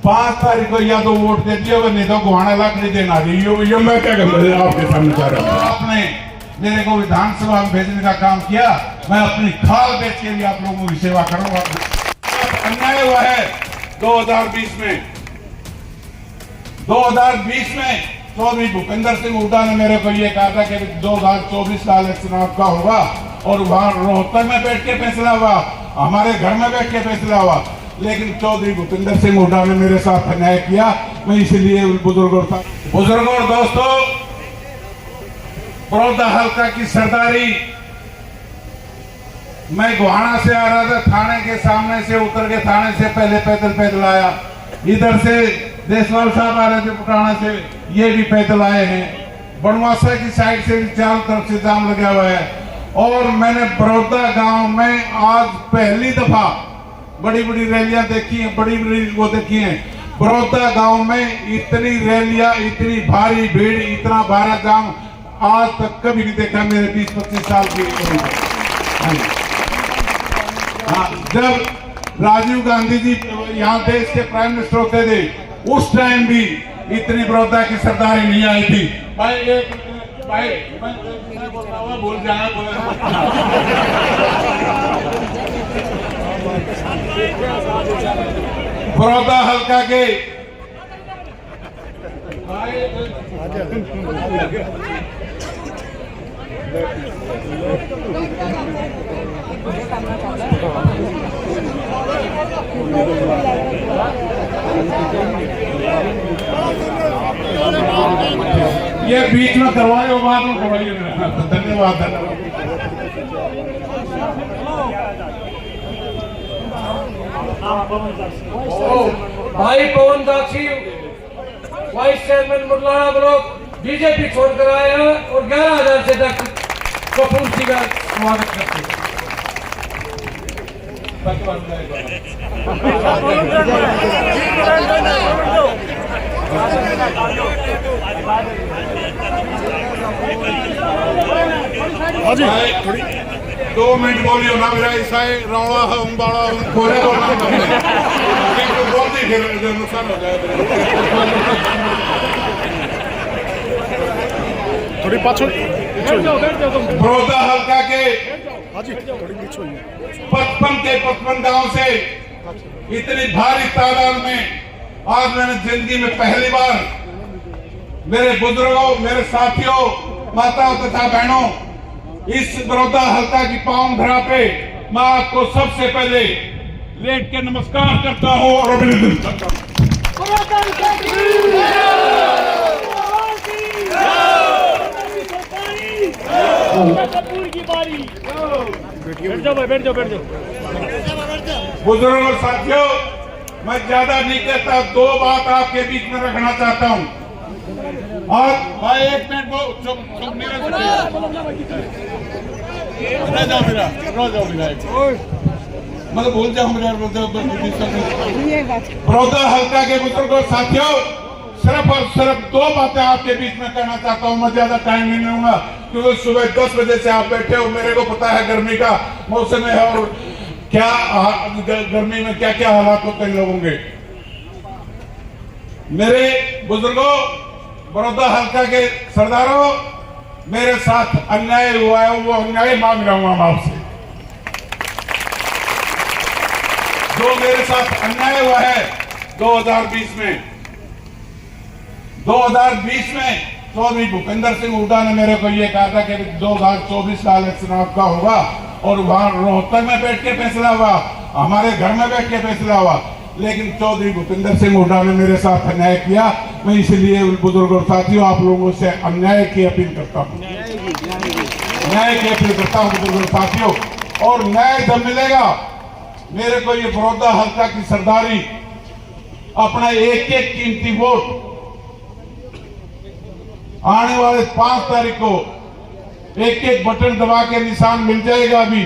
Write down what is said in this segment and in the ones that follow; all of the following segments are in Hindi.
5 तारीख को या तो वोट दे दियो, नहीं तो गुहाना लाख नहीं देना। ये मैं क्या कर आपके सामने चाह रहा हूँ। आपने मेरे को विधानसभा में भेजने का काम किया, मैं अपनी खाल बेच के भी आप लोगों की सेवा करूंगा। अन्याय हुआ है 2020 में चौधरी भूपेंद्र सिंह हुड्डा ने मेरे को ये कहा था कि 2024 का इलेक्शन आपका होगा, और वहां रोहतक में बैठ के फैसला हुआ, हमारे घर में बैठ के फैसला हुआ। लेकिन चौधरी भूपेंद्र सिंह हुड्डा ने मेरे साथ अन्याय किया। मैं इसलिए बुजुर्गों और दोस्तों, बड़ौदा हल्का की सरदारी, मैं गोहाना से आ रहा था, थाने के सामने से उतर के थाने से पहले पैदल आया। इधर से देशवाल साहब आ रहे थे पुटाना से, ये भी पैदल आए हैं। बनवासा की साइड से भी चारों तरफ से जाम लगा हुआ है। और मैंने बड़ौदा गांव में आज पहली दफा बड़ी बड़ी रैलियां देखी हैं, बड़ी वो देखी हैं। बड़ौदा गांव में इतनी रैलियां, इतनी भारी भीड़, इतना भारा जाम आज तक कभी नहीं देखा मेरे 20-25 साल की उम्र। हाँ, जब राजीव गांधी जी यहाँ देश के प्राइम मिनिस्टर होते थे, उस टाइम भी इतनी बड़ौदा की सरदारी नहीं आई थी। भाई मैं बोल रहा हूँ, भूल जाए बड़ौदा हल्का के ये बीच में करवाए और बाद में करवाइए। धन्यवाद। भाई पवन Dakshi vice chairman मुरलाना block BJP छोड़कर आए हैं और 11,000 से डॉक्टर कपूर जी का स्वागत करते हैं। हाजी 2 मिनट बोलियो ना, मेरा ईसाई रौला हम बड़ा कोरे बोलना तो बोल दी, फिर नुकसान हो जाएगा। थोड़ी पाछो बड़ौदा हल्का के हाजी थोड़ी पीछे 55 गांव से इतनी भारी तादाद में आज मैंने जिंदगी में पहली बार मेरे बुजुर्गों, मेरे साथियों, माताओं तथा बहनों, इस बड़ौदा हल्का की पावन धरा पे मैं आपको सबसे पहले लेट के नमस्कार करता हूँ और अभिनंदन करता हूँ। बैठ जाओ। बुजुर्गों और साथियों, मैं ज्यादा नहीं कहता, 2 बात आपके बीच में रखना चाहता हूँ। और भाई 1 मिनट वो चुप नहीं रह जाओ, मतलब भूल जाओ मेरा। बड़ौदा हल्का के बुजुर्गों साथियों, सिर्फ और सिर्फ 2 बातें आपके बीच में कहना चाहता हूँ। मैं ज्यादा टाइम नहीं लूंगा क्योंकि सुबह 10 बजे से आप बैठे हो। मेरे को पता है गर्मी का मौसम है और क्या गर्मी में क्या क्या हालात होते हैं लोगों के। मेरे बुजुर्गों, बड़ौदा हल्का के सरदारों, मेरे साथ अन्याय हुआ है, वो अन्याय मांग रहा हूं आपसे। जो मेरे साथ अन्याय हुआ है 2020 में चौधरी भूपेंद्र सिंह हुड्डा ने मेरे को ये कहा था कि 2024 का इलेक्शन आपका होगा, और वहां रोहतक में बैठ के फैसला हुआ, हमारे घर में बैठ के फैसला हुआ। लेकिन चौधरी भूपेंद्र सिंह हुड्डा ने मेरे साथ अन्याय किया। मैं इसलिए बुजुर्ग और साथियों, आप लोगों से अन्याय की अपील करता हूँ, बुजुर्ग और साथियों। और न्याय जब मिलेगा, मेरे को ये बड़ौदा हल्का की सरदारी, अपना एक कीमती वोट आने वाले 5 तारीख को एक बटन दबा के निशान मिल जाएगा। अभी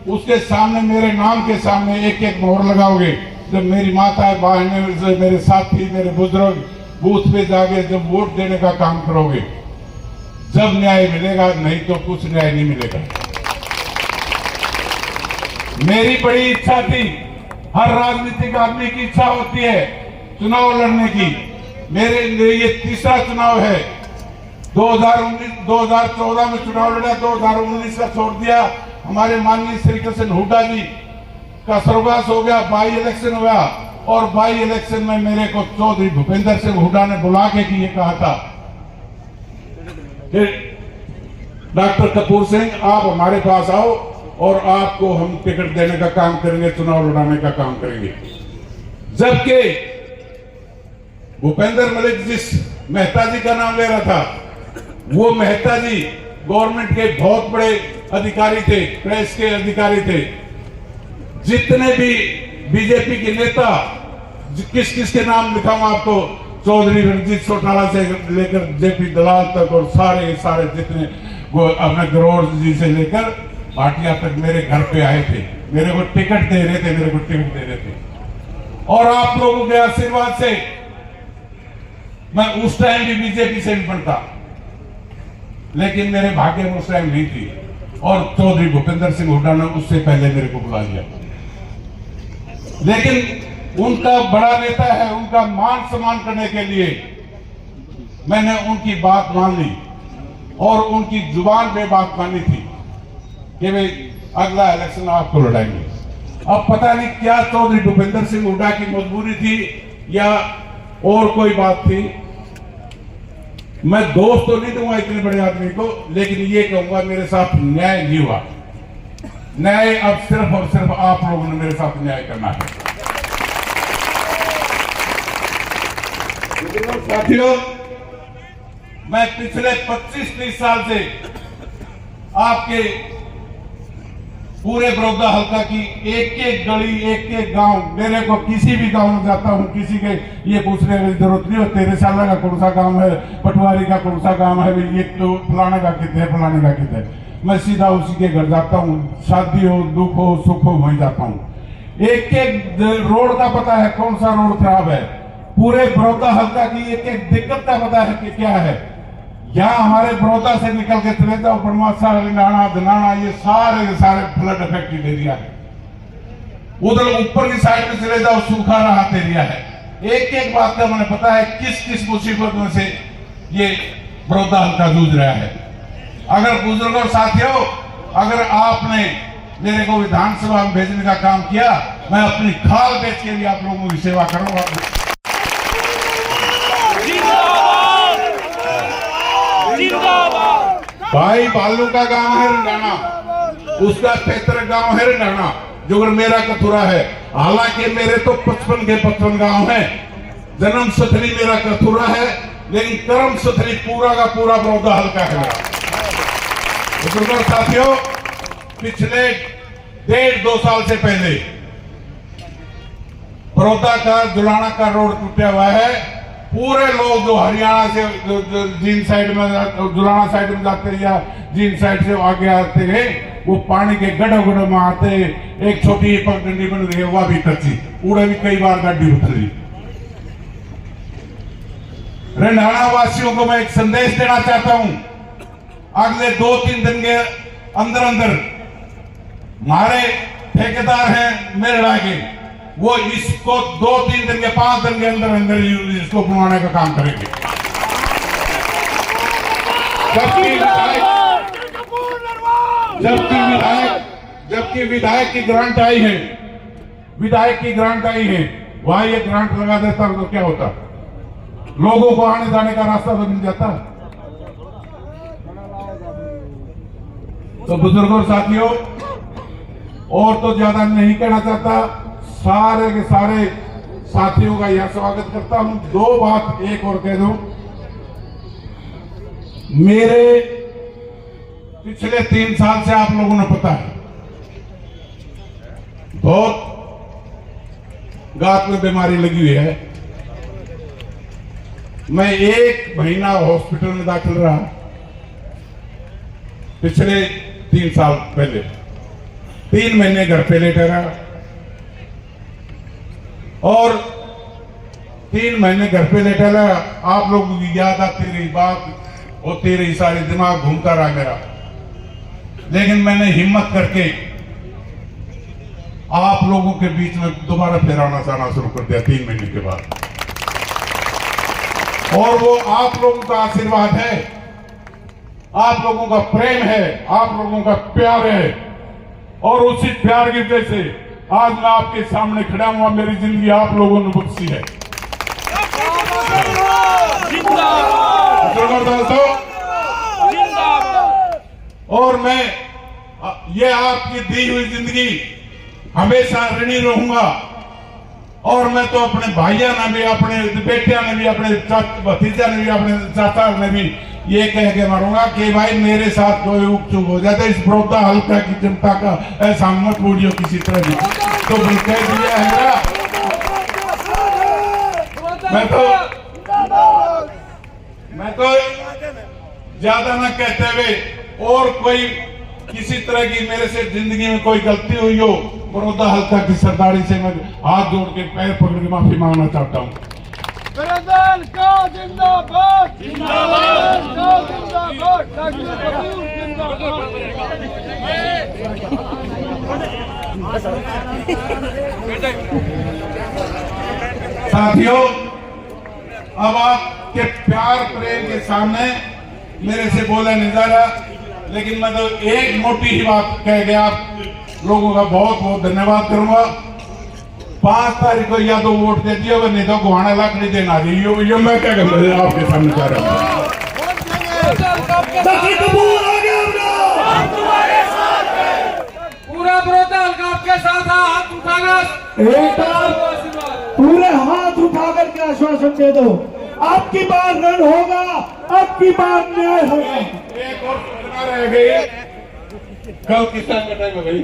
उसके सामने, मेरे नाम के सामने एक मोहर लगाओगे। जब मेरी माता बहनें, मेरे साथी, मेरे बुजुर्ग बूथ पे जाके जब वोट देने का काम करोगे, जब न्याय मिलेगा, नहीं तो कुछ न्याय नहीं मिलेगा। मेरी बड़ी इच्छा थी, हर राजनीतिक आदमी की इच्छा होती है चुनाव लड़ने की। मेरे लिए ये तीसरा चुनाव है। 2014 में चुनाव लड़ा, 2019 का छोड़ दिया। हमारे माननीय श्री कृष्ण हुड्डा जी का स्वर्गवास हो गया, बाई इलेक्शन हुआ और बाई इलेक्शन में मेरे को चौधरी भूपेंद्र सिंह हुड्डा ने बुला के कि ये कहा था कि डॉक्टर कपूर सिंह आप हमारे पास आओ और आपको हम टिकट देने का काम करेंगे, चुनाव लड़ाने का काम करेंगे। जबकि भूपेंद्र मलिक जिस मेहता जी का नाम ले रहा था, वो मेहता जी गवर्नमेंट के बहुत बड़े अधिकारी थे, प्रेस के अधिकारी थे। जितने भी बीजेपी के नेता, किस किस के नाम लिखाऊं आपको, चौधरी रणजीत चौटाला से लेकर जेपी दलाल तक और सारे जितने अपने गरोड़ जी से लेकर भाटिया तक मेरे घर पे आए थे, मेरे को टिकट दे रहे थे। और आप लोगों के आशीर्वाद से मैं उस टाइम भी बीजेपी से भी बनता, लेकिन मेरे भाग्य में उस टाइम नहीं थी और चौधरी भूपेंद्र सिंह हुड्डा ने उससे पहले मेरे को बुला लिया। लेकिन उनका बड़ा नेता है, उनका मान सम्मान करने के लिए मैंने उनकी बात मान ली और उनकी जुबान पे बात मानी थी कि भाई अगला इलेक्शन आपको लड़ाएंगे। अब पता नहीं क्या चौधरी भूपेंद्र सिंह हुड्डा की मजबूरी थी या और कोई बात थी। मैं दोस्त तो नहीं दूंगा इतने बड़े आदमी को, लेकिन ये कहूंगा मेरे साथ न्याय नहीं हुआ। न्याय अब सिर्फ और सिर्फ आप लोगों ने मेरे साथ न्याय करना है। साथियों, मैं पिछले 25-30 साल से आपके पूरे बड़ौदा हल्का की एक एक गली, एक एक गांव, मेरे को किसी भी गांव में जाता हूं, किसी के ये पूछने की जरूरत नहीं हो तेरे साला का कौन सा गांव है, पटवारी का कौन सा गांव है, ये तो फलाने का कितने है, फलाने का कितने है। मैं सीधा उसी के घर जाता हूँ, शादी हो, दुख हो, सुख हो, वहीं जाता हूँ। एक एक रोड का पता है कौन सा रोड खराब है, पूरे बड़ौदा हल्का की एक एक दिक्कत का पता है कि क्या है। यहाँ हमारे बड़ौदा से निकल के चले जाओ, बनवासा, लिंगाना, धनाना, ये सारे के सारे फ्लड अफेक्टेड एरिया है। उधर ऊपर की साइड में चले जाओ, सूखा राहत एरिया है। एक एक बात का मैंने पता है किस किस मुसीबत में से ये बड़ौदा हल्का जूझ रहा है। अगर बुजुर्गों और साथियों, अगर आपने मेरे को विधानसभा में भेजने का काम किया, मैं अपनी खाल बेच के भी आप लोगों की सेवा करूंगा। भाई बालू का गांव है रंगाना, उसका पैतृक गांव है रंगाना, जो मेरा कथुरा है। हालांकि मेरे तो 55 के 55 गांव है। जन्म स्थली मेरा कथुरा है, लेकिन कर्म स्थली पूरा का पूरा बड़ौदा हल्का है मेरा। बुजुर्गों साथियों, पिछले 1.5-2 साल से पहले बड़ौदा का जुलाना का रोड टूटा हुआ है। पूरे लोग जो हरियाणा से जींद साइड में, जुलाना साइड में जाते या जींद साइड से आगे आते हैं, वो पानी के गड्ढे में आते। एक छोटी पगडंडी बन रही है, वह भी कच्ची, उड़े भी कई बार गड्ढी उतरी। रंधाना वासियों को मैं एक संदेश देना चाहता हूं। अगले 2-3 दिन के अंदर अंदर हमारे ठेकेदार हैं मेरड़ा के, वो इसको 2-3 दिन के 5 दिन के अंदर अंदर इसको बनवाने का काम करेंगे। जबकि विधायक की ग्रांट आई है, वहां ये ग्रांट लगा देता तो क्या होता, लोगों को आने जाने का रास्ता तो मिल जाता। तो बुजुर्गों साथियों, और तो ज्यादा नहीं कहना चाहता, सारे के सारे साथियों का यह स्वागत करता हूं। 2 बात एक और कह दूं, मेरे पिछले 3 साल से आप लोगों ने पता है बहुत गांठ में बीमारी लगी हुई है। मैं 1 महीना हॉस्पिटल में दाखिल रहा पिछले 3 साल पहले, 3 महीने घर पे लेटा रहा और 3 महीने घर पे लेटा रहा। आप लोगों की याद आती रही, बात होती रही, सारी दिमाग घूमता रहा मेरा, लेकिन मैंने हिम्मत करके आप लोगों के बीच में दोबारा फिर आना जाना शुरू कर दिया 3 महीने के बाद। और वो आप लोगों का आशीर्वाद है, आप लोगों का प्रेम है, आप लोगों का प्यार है। और उसी प्यार की वजह से आज मैं आपके सामने खड़ा हुआ। मेरी जिंदगी आप लोगों ने बख्शी है। दोस्तों, और मैं ये आपकी दी हुई जिंदगी हमेशा ऋणी रहूंगा। और मैं तो अपने भाइयों ने भी, अपने बेटिया ने भी, अपने भतीजा ने भी, अपने चाचा ने भी ये कह के मरूंगा कि भाई मेरे साथ कोई उक चुक हो जाता है, इस बड़ौदा हल्का की जनता का ऐसा मत बोलियो किसी तरह भी। तो कह दिया है मेरा। मैं तो ज्यादा न कहते हुए और कोई किसी तरह की मेरे से जिंदगी में कोई गलती हुई हो, बड़ौदा हल्का की सरदारी से मैं हाथ जोड़ के पैर पकड़ के माफी मांगना चाहता हूँ। जिंदाबाद जिंदाबाद जिंदाबाद डॉक्टर कपूर साथियों, अब आपके प्यार प्रेम के सामने मेरे से बोला नहीं जा रहा, लेकिन मैं तो एक मोटी ही बात कह गया। आप लोगों का बहुत बहुत धन्यवाद करूंगा। 5 तारीख को या तो वोट दे दिया, नहीं तो गुहाना लाकड़ी देना दी। यो मैं क्या कर आपके सामने जा रहा हूँ। पूरा बड़ौदा हल्का आपके साथ है। हाथ उठाना, एक बार पूरे हाथ उठा करके आश्वासन दे दो, आपकी बार रण होगा, आपकी बार न्याय होगा। एक और सूचना रह गई, कल किसान का टाइम हो गई।